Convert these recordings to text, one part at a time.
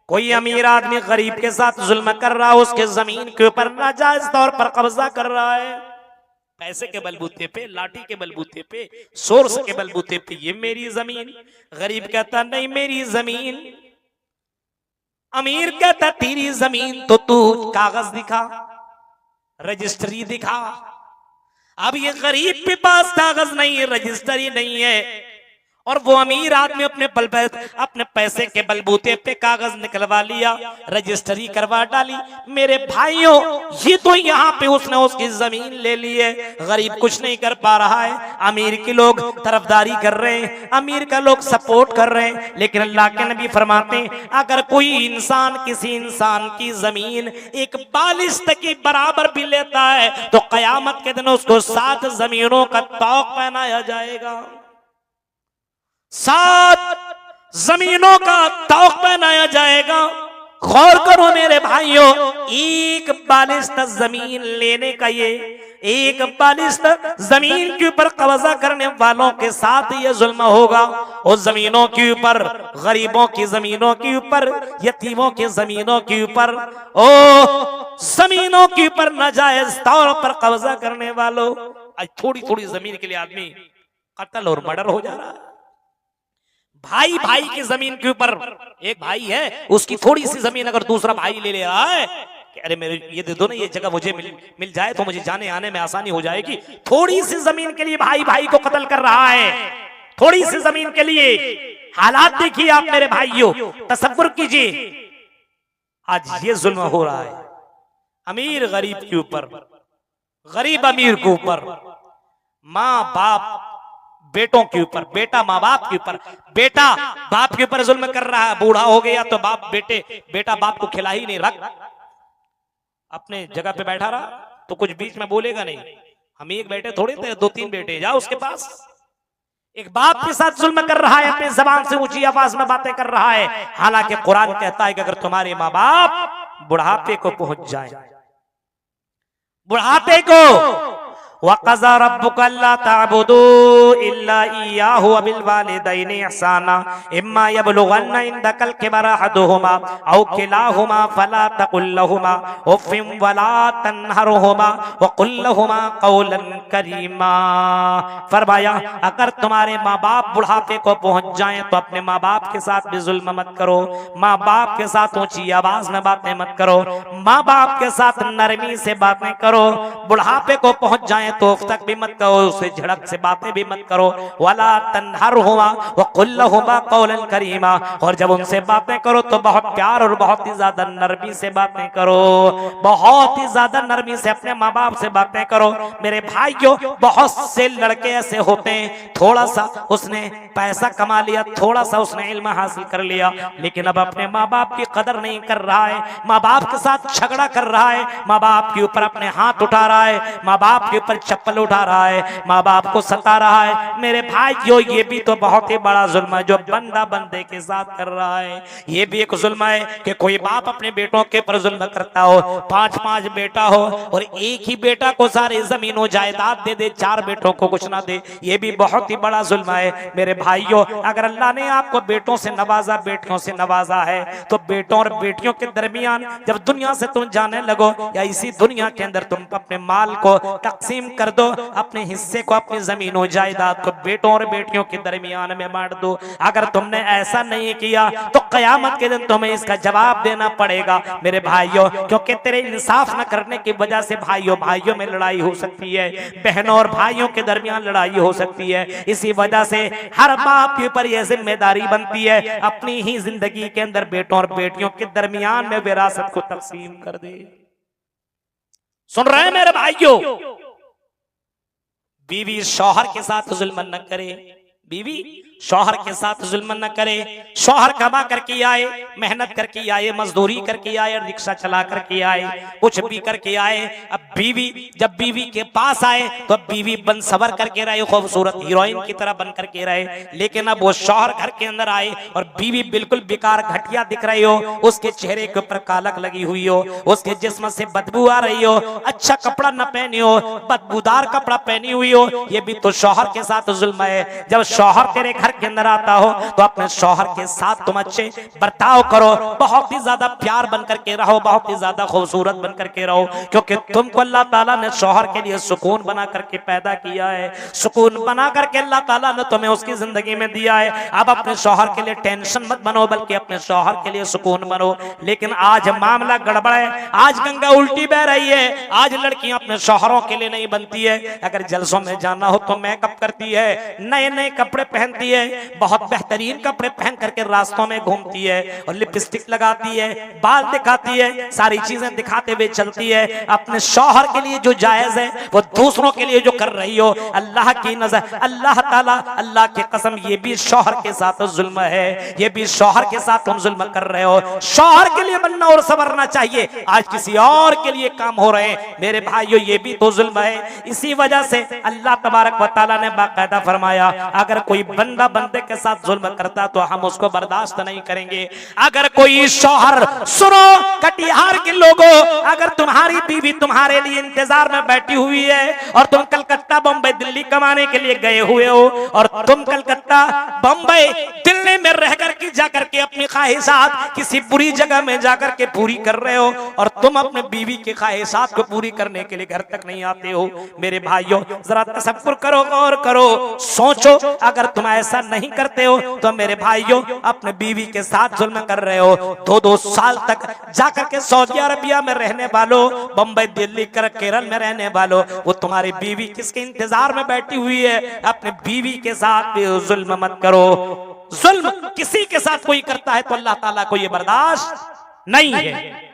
कोई अमीर आदमी गरीब के साथ जुल्म कर रहा है, उसके जमीन के ऊपर नाजायज तौर पर कब्जा कर रहा है, पैसे के बलबूते पे, लाठी के बलबूते पे, सोर्स के बलबूते पे, ये मेरी जमीन। गरीब कहता नहीं मेरी जमीन। अमीर कहता तेरी जमीन तो तू कागज दिखा, रजिस्ट्री दिखा। अब ये गरीब के पास कागज नहीं है, रजिस्ट्री नहीं है, और वो अमीर आदमी अपने पैसे के बलबूते पे कागज निकलवा लिया, रजिस्ट्री करवा डाली। मेरे भाइयों, ये तो यहाँ पे उसने उसकी जमीन ले ली है, गरीब कुछ नहीं कर पा रहा है। अमीर के लोग तरफदारी कर रहे हैं, अमीर का लोग सपोर्ट कर रहे हैं, लेकिन अल्लाह के नबी फरमाते हैं अगर कोई इंसान किसी इंसान की जमीन एक बालिश्त के बराबर भी लेता है तो कयामत के दिन उसको 7 जमीनों का तौक पहनाया जाएगा, 7 जमीनों का तौक पहनाया जाएगा। गौर करो मेरे भाइयों, एक बालिश्त जमीन लेने का, ये एक बालिश्त जमीन के ऊपर कब्जा करने वालों के साथ ये जुल्म होगा। उस जमीनों के ऊपर, गरीबों की जमीनों के ऊपर, यतीमों की जमीनों के ऊपर, ओ जमीनों के ऊपर नाजायज तौर पर कब्जा करने वालों, आज थोड़ी थोड़ी जमीन के लिए आदमी कत्ल और मर्डर हो जा रहा है। भाई भाई की जमीन के ऊपर, एक भाई है उसकी थोड़ी सी जमीन अगर दूसरा भाई ले रहा है कि अरे मेरे ये दे दो ना, ये जगह मुझे मिल जाए तो मुझे जाने आने में आसानी हो जाएगी, थोड़ी सी जमीन के लिए भाई भाई को कत्ल कर रहा है, थोड़ी सी जमीन के लिए। हालात देखिए आप मेरे भाइयों, तसव्वुर कीजिए आज ये जुल्म हो रहा है, अमीर गरीब के ऊपर, गरीब अमीर के ऊपर, माँ बाप बेटों के ऊपर, बेटा माँ बाप के ऊपर, बेटा बाप के ऊपर जुल्म कर रहा है। बूढ़ा हो गया तो बेटा बाप को खिला ही नहीं, रख अपने जगह पे बैठा रहा तो कुछ बीच में बोलेगा नहीं। हम एक बेटे थोड़े थे, 2-3 बेटे, जाओ उसके पास। एक बाप के साथ जुल्म कर रहा है, अपनी जबान से ऊंची आवाज में बातें कर रहा है। हालांकि कुरान कहता है कि अगर तुम्हारे माँ बाप बुढ़ापे को पहुंच जाए, बुढ़ापे को, वक़ज़ा रब्बुका अल्ला ताबुदू इल्ला इय्याहु व बिल वालिदैनि इहसाना इम्मा यबलुगन्ना इंदकल किबरा अहदुहुमा औ किलाहुमा फला तकुल लहुमा उफ़्फ़िन वला तन्हरहुमा व कुल लहुमा क़ौलन करीमा। फरमाया अगर तुम्हारे माँ बाप बुढ़ापे को पहुंच जाएं तो अपने माँ बाप के साथ भी जुल्म मत करो, माँ बाप के साथ ऊंची आवाज में बातें मत करो, माँ बाप के साथ नरमी से बातें करो। बुढ़ापे को पहुंच जाए तो तक भी मत करो, उसे झड़क से बातें भी मत करो। वला तन्हरहुमा व कुल लहुमा क़ौलन करीमा, और जब उनसे बातें करो तो बहुत प्यार और बहुत ही ज्यादा नरमी से बातें करो, बहुत ही ज्यादा नरमी से अपने माँ बाप से बातें करो। मेरे भाइयों, बहुत से लड़के ऐसे होते हैं, थोड़ा सा उसने पैसा कमा लिया, थोड़ा सा उसने इल्म हासिल कर लिया, लेकिन अब अपने माँ बाप की कदर नहीं कर रहा है, माँ बाप के साथ झगड़ा कर रहा है, माँ बाप के ऊपर अपने हाथ उठा रहा है, माँ बाप के ऊपर चप्पल उठा रहा है, माँ बाप को सता रहा है। मेरे भाइयों, ये भी तो बहुत ही बड़ा जुल्म है जो बंदा बंदे के साथ कर रहा है। ये भी एक जुल्म है कि कोई बाप अपने बेटों के ऊपर जुल्म करता हो, 5-5 बेटा हो और एक ही बेटा को सारी जमीन जायदाद दे दे, 4 बेटों को कुछ ना दे, ये भी बहुत ही बड़ा जुल्म है। मेरे भाइयों, अगर अल्लाह ने आपको बेटों से नवाजा, बेटियों से नवाजा है, तो बेटों और बेटियों के दरमियान जब दुनिया से तुम जाने लगो या इसी दुनिया के अंदर तुम अपने माल को तकसीम कर दो, अपने हिस्से को, अपनी जमीनों जायदाद को बेटों और बेटियों के दरमियान में बांट दो। अगर तुमने ऐसा नहीं किया तो कयामत के दिन तुम्हें इसका जवाब देना पड़ेगा मेरे भाइयों, क्योंकि तेरे इंसाफ न करने की वजह से भाइयों में लड़ाई हो सकती है, बहनों और भाइयों के दरमियान लड़ाई हो सकती है। इसी वजह से हर बाप के ऊपर यह जिम्मेदारी बनती है अपनी ही जिंदगी के अंदर बेटों और बेटियों के दरमियान में विरासत को तकसीम कर दे। सुन रहे हैं मेरे भाइयों? बीवी शौहर के साथ जुल्म न करे, बीवी शौहर के साथ जुल्म न करे। शौहर कमा करके आए, मेहनत करके आए, मजदूरी करके आए, रिक्शा चला करके आए, कुछ भी करके आए। अब बीवी जब बीवी के पास आए तो बीवी बन सवर करके रहे, खूबसूरत हीरोइन की तरह बन करके रहे। लेकिन अब वो शौहर घर के अंदर आए और बीवी बिल्कुल बेकार घटिया दिख रही हो, उसके चेहरे के ऊपर कालक लगी हुई हो, उसके जिस्म से बदबू आ रही हो, अच्छा कपड़ा न पहनी हो, बदबूदार कपड़ा पहनी हुई हो, ये भी तो शौहर के साथ जुल्म है। जब शौहर तेरे घर घर के अंदर आता हो तो अपने शौहर के साथ तुम अच्छे बर्ताव करो, बहुत ही ज्यादा प्यार बन करके रहो, बहुत ही ज्यादा खूबसूरत बन करके रहो, क्योंकि तुमको अल्लाह ताला ने शौहर के लिए सुकून बना करके पैदा किया है, सुकून बना करके अल्लाह ताला ने तुम्हें उसकी जिंदगी में दिया है। अब अपने शौहर के लिए टेंशन मत बनो, बल्कि अपने शौहर के लिए सुकून बनो। लेकिन आज मामला गड़बड़ है, आज गंगा उल्टी बह रही है, आज लड़कियां अपने शौहरों के लिए नहीं बनती है। अगर जलसों में जाना हो तो मेकअप करती है, नए नए कपड़े पहनती है, बहुत बेहतरीन कपड़े पहन करके रास्तों में घूमती है और लिपस्टिक लगाती है, बाल दिखाती है, सारी चीजें दिखाते हुए चलती है। अपने शौहर के लिए जो जायज है वो दूसरों के लिए जो कर रही हो, अल्लाह की नजर, अल्लाह ताला, अल्लाह की कसम, ये भी शौहर के साथ जुल्म है, ये भी शौहर के साथ तुम जुल्म कर रहे हो। शौहर के लिए बनना और संवरना चाहिए, आज किसी और के लिए काम हो रहे हैं मेरे भाइयों, ये भी तो जुल्म है। इसी वजह से अल्लाह तबारक व तआला ने बाकायदा फरमाया, अगर कोई बंदा बंदे के साथ जुल्म करता तो हम उसको बर्दाश्त नहीं करेंगे। अगर कोई शौहर, सुनो कटिहार के लोगों, अगर तुम्हारी बीवी तुम्हारे लिए इंतजार में बैठी हुई है और तुम कलकत्ता बम्बई दिल्ली कमाने के लिए गए हुए हो और तुम कलकत्ता बम्बई दिल्ली में रह करके जाकर के अपनी ख्वाहिशात किसी बुरी जगह में जाकर के पूरी कर रहे हो और तुम अपने बीवी की ख्वाहिशात को पूरी करने के लिए घर तक नहीं आते हो, मेरे भाइयों जरा तसव्वुर करो, गौर करो, सोचो। अगर तुम ऐसा नहीं करते हो तो मेरे भाइयों अपने बीवी के साथ जुल्म कर रहे हो। 2-2 साल तक जाकर के सऊदी अरबिया में रहने वालों, बम्बई दिल्ली केरल में रहने वालों, वो तुम्हारी बीवी किसके इंतजार में बैठी हुई है। अपने बीवी के साथ भी जुल्म मत करो। जुल्म किसी के साथ कोई करता है तो अल्लाह ताला को ये बर्दाश्त नहीं है।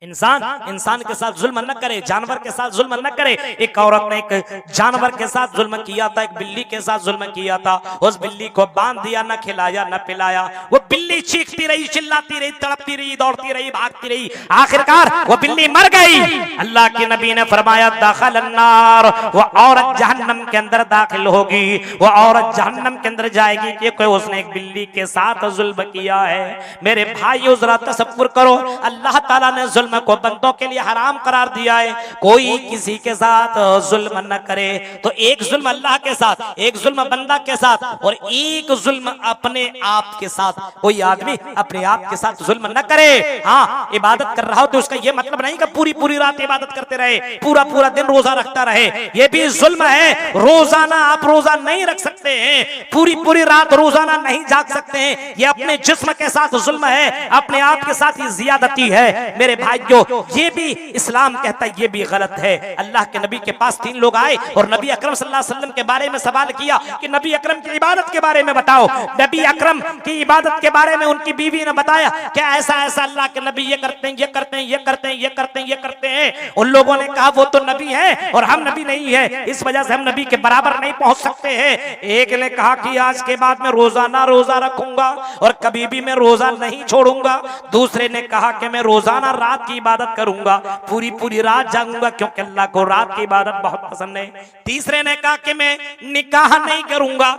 इंसान के साथ जुल्म न करे, जानवर के साथ जुल्म न करे। एक औरत ने एक जानवर के साथ जुल्म किया था, एक बिल्ली के साथ जुल्म किया था। उस बिल्ली को बांध दिया, न खिलाया न पिलाया। वो बिल्ली चीखती रही, चिल्लाती रही, तड़पती रही, दौड़ती रही, भागती रही, आखिरकार वो बिल्ली मर गई। अल्लाह के नबी ने फरमाया, दाखिल अन्नार, वो औरत जहन्नम के अंदर दाखिल होगी, वो औरत जहन्नम के अंदर जाएगी क्योंकि उसने एक बिल्ली के साथ जुल्म किया है। मेरे भाइयों जरा तसव्वुर करो, अल्लाह ताला ने जुल्म को बंदों के लिए हराम करार दिया है। कोई किसी के साथ जुल्म न करे। तो एक जुल्म अल्लाह के साथ, एक जुल्म बंदा के साथ और एक जुल्म अपने आप के साथ। कोई आदमी अपने आप के साथ जुल्म न करे। हाँ, इबादत कर रहा हो तो उसका यह मतलब नहीं कि पूरी पूरी रात इबादत करते रहे, पूरा पूरा दिन रोजा रखता रहे। ये भी जुल्म है। रोजाना आप रोजा नहीं रख सकते हैं, पूरी पूरी रात रोजाना नहीं जाग सकते हैं। ये अपने जिस्म के साथ जुल्म है, अपने आप के साथ ही जियादती है। मेरे भाई जो ये भी इस्लाम कहता है, ये भी गलत है। अल्लाह के नबी के पास 3 लोग आए और नबी अकरम सल्लल्लाहु अलैहि वसल्लम के बारे में सवाल किया कि नबी अकरम की इबादत के बारे में बताओ। नबी अकरम की इबादत के बारे में उनकी बीवी ने बताया क्या ऐसा ऐसा अल्लाह के नबी ये करते हैं, ये करते हैं, ये करते हैं, ये करते हैं, ये करते हैं। उन लोगों ने कहा वो तो नबी है और हम नबी नहीं है, इस वजह से हम नबी के बराबर नहीं पहुंच सकते हैं। एक ने कहा कि आज के बाद मैं रोजाना रोजा रखूंगा और कभी भी मैं रोजा नहीं छोड़ूंगा। दूसरे ने कहा कि मैं रोजाना रात की इबादत करूंगा, पूरी पूरी रात जागूंगा क्योंकि अल्लाह को रात की इबादत बहुत पसंद है। तीसरे ने कहा कि मैं निकाह नहीं करूंगा,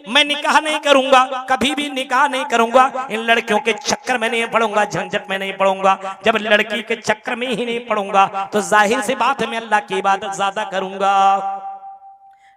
मैं निकाह नहीं करूंगा, कभी भी निकाह नहीं करूंगा, इन लड़कियों के चक्कर में नहीं पड़ूंगा, झंझट में नहीं पड़ूंगा। जब लड़की के चक्कर में ही नहीं पड़ूंगा तो जाहिर सी बात है मैं अल्लाह की इबादत ज्यादा करूंगा।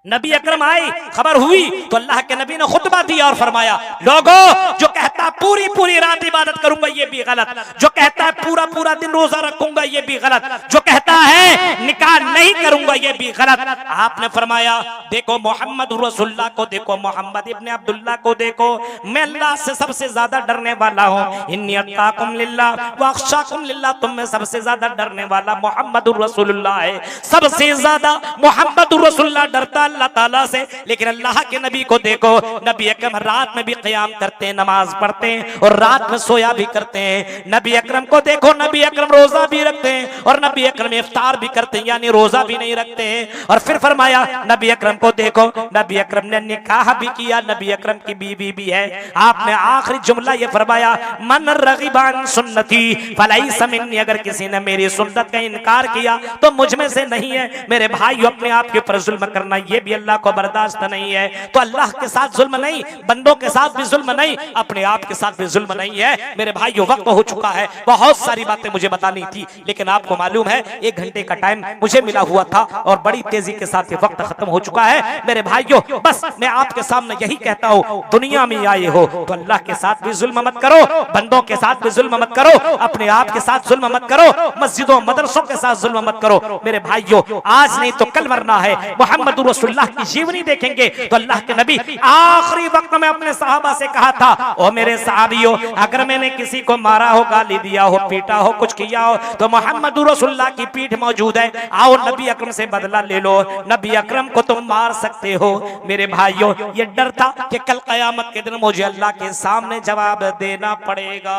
नबी अकरम आए, खबर हुई तो अल्लाह के नबी ने खुतबा दिया और फरमाया, लोगों जो कहता है पूरी पूरी रात इबादत करूंगा ये भी गलत, जो कहता है पूरा पूरा दिन रोजा रखूंगा ये भी गलत, जो कहता है निकाह नहीं करूंगा ये भी गलत। आपने फरमाया देखो मोहम्मद रसूलुल्लाह को देखो, मोहम्मद इब्ने अब्दुल्लाह को देखो, मैं अल्लाह से सबसे ज्यादा डरने वाला हूँ। इन्नी अत्ताकुम लिल्लाह व अख्शाकुम लिल्लाह, तुम में सबसे ज्यादा डरने वाला मोहम्मद रसूलुल्लाह है। सबसे ज्यादा मोहम्मद रसूलुल्लाह डरता अल्लाह ताला से। लेकिन अल्लाह के नबी को देखो, नबी अकरम रात में भी क़याम करते हैं, नमाज पढ़ते हैं और रात में सोया भी करते हैं। नबी अकरम को देखो, नबी अकरम रोजा भी रखते हैं और नबी अकरम इफ्तार भी करते हैं, यानी रोजा भी नहीं रखते हैं। और फिर फरमाया नबी अकरम को देखो, नबी अकरम ने निकाह भी किया, नबी अकरम की बीवी भी है। आपने आखिरी जुमला ये फरमाया, मन रग़िबा अन सुन्नती फलैसा मिन्नी, अगर किसी ने मेरी सुन्नत का इनकार किया तो मुझ में से नहीं है। मेरे भाई अपने आप के ऊपर जुल्म करना ये भी अल्लाह को बर्दाश्त नहीं है। तो अल्लाह के साथ जुल्म नहीं, बंदों के साथ भी जुल्म नहीं, अपने आप के साथ भी जुल्म नहीं है। मेरे भाइयों वक्त हो चुका है, बहुत सारी बातें मुझे बतानी थी, लेकिन आपको मालूम है 1 घंटे का टाइम मुझे मिला हुआ था और बड़ी तेजी के साथ ये वक्त खत्म हो चुका है। मेरे भाइयों, बस मैं आपके सामने यही कहता हूँ, दुनिया में आए हो तो अल्लाह के साथ भी जुल्म मत करो, बंदों के साथ भी जुल्म मत करो, अपने आप के साथ जुल्म मत करो, मस्जिदों मदरसों के साथ जुल्म मत करो। मेरे भाइयों, आज नहीं तो कल मरना है। मोहम्मद रसूलुल्लाह की जीवनी देखेंगे तो अल्लाह के नबी आखिरी वक्त में अपने सहाबा से कहा था, ओ मेरे सहाबियों, अगर मैंने किसी को मारा हो, गाली दिया हो, पीटा हो, कुछ किया हो, तो मोहम्मद रसूलुल्लाह की पीठ मौजूद है, आओ नबी अकरम से बदला ले लो, नबी अकरम को तुम मार सकते हो। मेरे भाइयों, ये डर था कि कल कयामत के दिन मुझे अल्लाह के सामने जवाब देना पड़ेगा,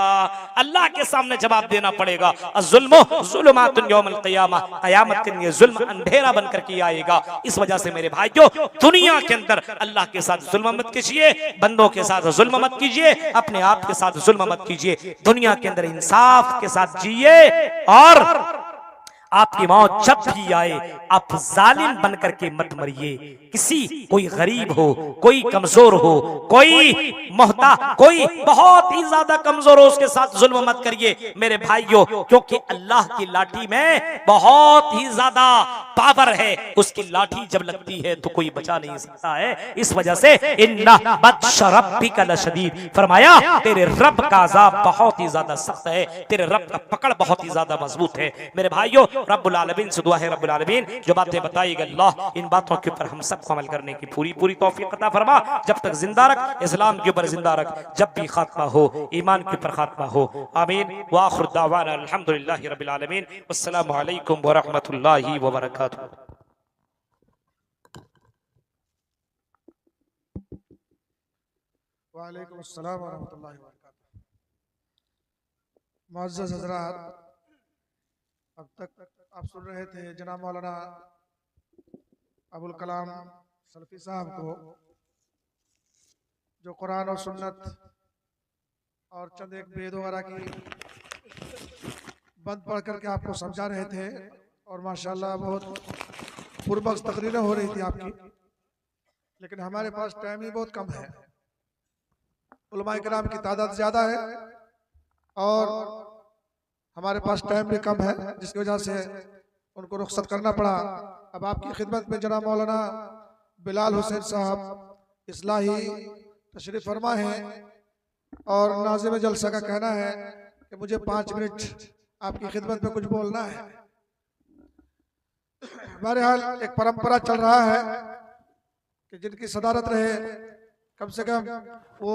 अल्लाह के सामने जवाब देना पड़ेगा। अज़्ज़ुल्मु ज़ुलुमातुन यौमल क़ियामा, कयामत के दिन ये जुल्म अंधेरा बनकर के आएगा। इस वजह से मेरे भाइयों, दुनिया के अंदर अल्लाह के साथ जुल्म मत कीजिए, बंदों के साथ जुल्म मत कीजिए, अपने आप के साथ जुल्म मत कीजिए। दुनिया के अंदर इंसाफ के साथ जिए और आपकी मौत जब भी आए आप जालिम बनकर के मत मरिए। किसी कोई गरीब हो, कोई कमजोर हो, कोई मोहता, कोई बहुत ही ज्यादा कमजोर हो, उसके साथ जुल्म मत करिए मेरे भाइयों, क्योंकि अल्लाह की लाठी में बहुत ही ज्यादा पावर है, उसकी लाठी जब लगती है तो कोई बचा नहीं सकता है। इस वजह से इन्ना बत्श रब्बिका लशदीद, फरमाया तेरे रब का अज़ाब बहुत ही ज्यादा सख्त है, तेरे रब का पकड़ बहुत ही ज्यादा मजबूत है। मेरे भाइयों, रब्बुल आलमीन से दुआ है, रब्बुल आलमीन जो बातें बताई गई अल्लाह इन बातों के ऊपर हम सबको अमल करने की पूरी पूरी तौफीक अता फरमा। जब तक जिंदा रख, इस्लाम के ऊपर जिंदा रख, जब भी खात्मा हो ईमान के ऊपर खात्मा हो। आमीन व आखिर दावाना अल्हम्दुलिल्लाहि रब्बिल आलमीन। अस्सलामु अलैकुम व रहमतुल्लाहि व बरकातुहू। वालेकुम अस्सलाम व रहमतुल्लाहि व बरकातुहू। मुअज़्ज़ज़ हज़रात, अब तक आप सुन रहे थे जनाब मौलाना अबुल कलाम सलफी साहब को, जो कुरान और सुन्नत और चंद एक वेद वगैरह की बंद पढ़ करके आपको समझा रहे थे, और माशाल्लाह बहुत पुरबख्श तकरीरें हो रही थी आपकी, लेकिन हमारे पास टाइम ही बहुत कम है। उलमाए किराम की तादाद ज़्यादा है और हमारे पास टाइम भी कम है, जिसकी वजह से उनको रुखसत करना पड़ा। अब आपकी खिदमत में जनाब मौलाना बिलाल हुसैन साहब इस्लाही तशरीफ फरमा है और नाज़िम जलसा का कहना है कि मुझे 5 मिनट आपकी खिदमत में कुछ बोलना है। बहरहाल एक परंपरा चल रहा है कि जिनकी सदारत रहे कम से कम वो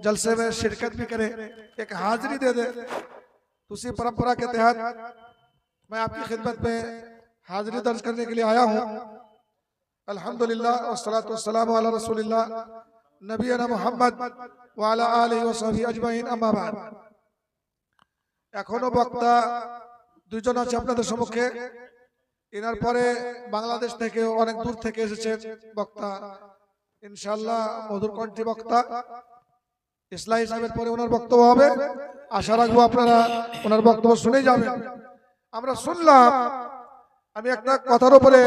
जलसे में शिरकत भी करे, एक हाजिरी दे दे। उसी परंपरा के तहत मैं आपकी खिदमत में हाजिरी दर्ज करने के लिए आया हूँ। अल्हम्दुलिल्लाह वस्सलातु वस्सलामु अला रसूलिल्लाह नबीना मुहम्मद व अला आलिहि व सहबिहि अजमाइन, अम्मा बाद। এখনো বক্তা দুইজন আছে আপনাদের সম্মুখে। এনার পরে বাংলাদেশ থেকে অনেক দূর থেকে এসেছেন বক্তা, ইনশাআল্লাহ মধুর কণ্ঠী বক্তা ইসলাহি সাহেবের পরে ওনার বক্তব্য হবে। আশা রাখবো আপনারা ওনার বক্তব্য শুনে যাবেন। আমরা শুনলাম, আমি একটা কথার উপরে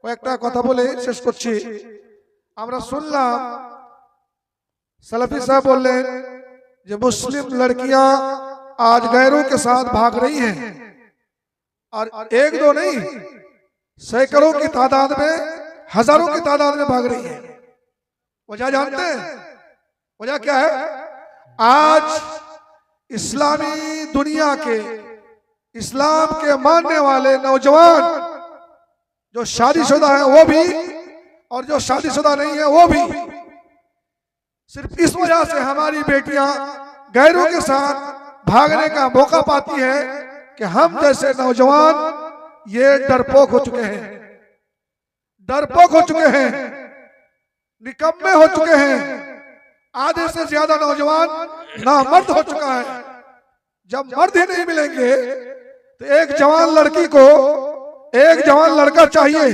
কয়েকটা কথা বলে শেষ করছি। আমরা শুনলাম सलफी साहब बोल रहे जो मुस्लिम लड़कियां आज गैरों के साथ भाग रही हैं, और एक दो नहीं सैकड़ों की तादाद में, हजारों की तादाद में भाग रही है। वजह जानते हैं? वजह क्या है? आज इस्लामी दुनिया के, इस्लाम के मानने वाले नौजवान जो शादीशुदा है वो भी और जो शादीशुदा नहीं है वो भी, सिर्फ इस वजह से हमारी बेटियां गैरों के साथ भागने का मौका पाती है कि हम जैसे नौजवान ये डरपोक हो चुके हैं, डरपोक हो चुके हैं, निकम्मे हो चुके हैं। आधे से ज्यादा नौजवान नामर्द हो चुका है। जब मर्द ही नहीं मिलेंगे तो एक जवान लड़की को एक जवान लड़का चाहिए,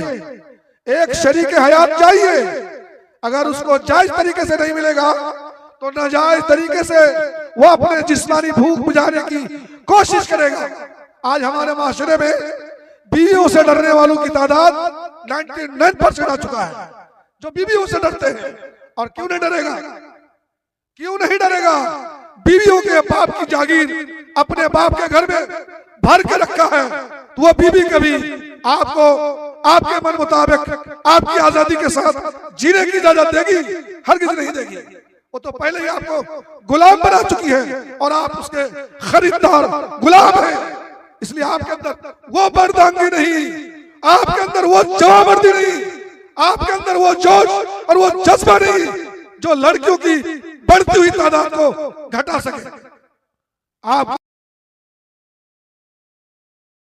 एक शरीक हयात चाहिए। अगर उसको जायज तरीके से नहीं मिलेगा तो नाजायज तरीके से वो अपने जिस्मानी भूख बुझाने की कोशिश करेगा। आज हमारे माशरे में बीवियों से डरने वालों की तादाद 99% आ चुका है, जो बीवियों से डरते हैं। और क्यों नहीं डरेगा? क्यों नहीं डरेगा? बीवियों के बाप की जागीर अपने बाप के घर में भर के रखा है, तो वो बीवी कभी आपको आपके मन मुताबिक आपकी आजादी के साथ जीने की इजाजत देगी? हरगिज नहीं देगी। वो तो पहले ही आपको गुलाम बना चुकी है और आप उसके खरीदार गुलाम हैं। इसलिए आपके अंदर वो मर्दांगी नहीं, आपके अंदर वो जवाबमर्दी नहीं, आपके अंदर वो जोश और वो जज्बा नहीं जो लड़कियों की बढ़ती हुई तादाद को घटा सके। आप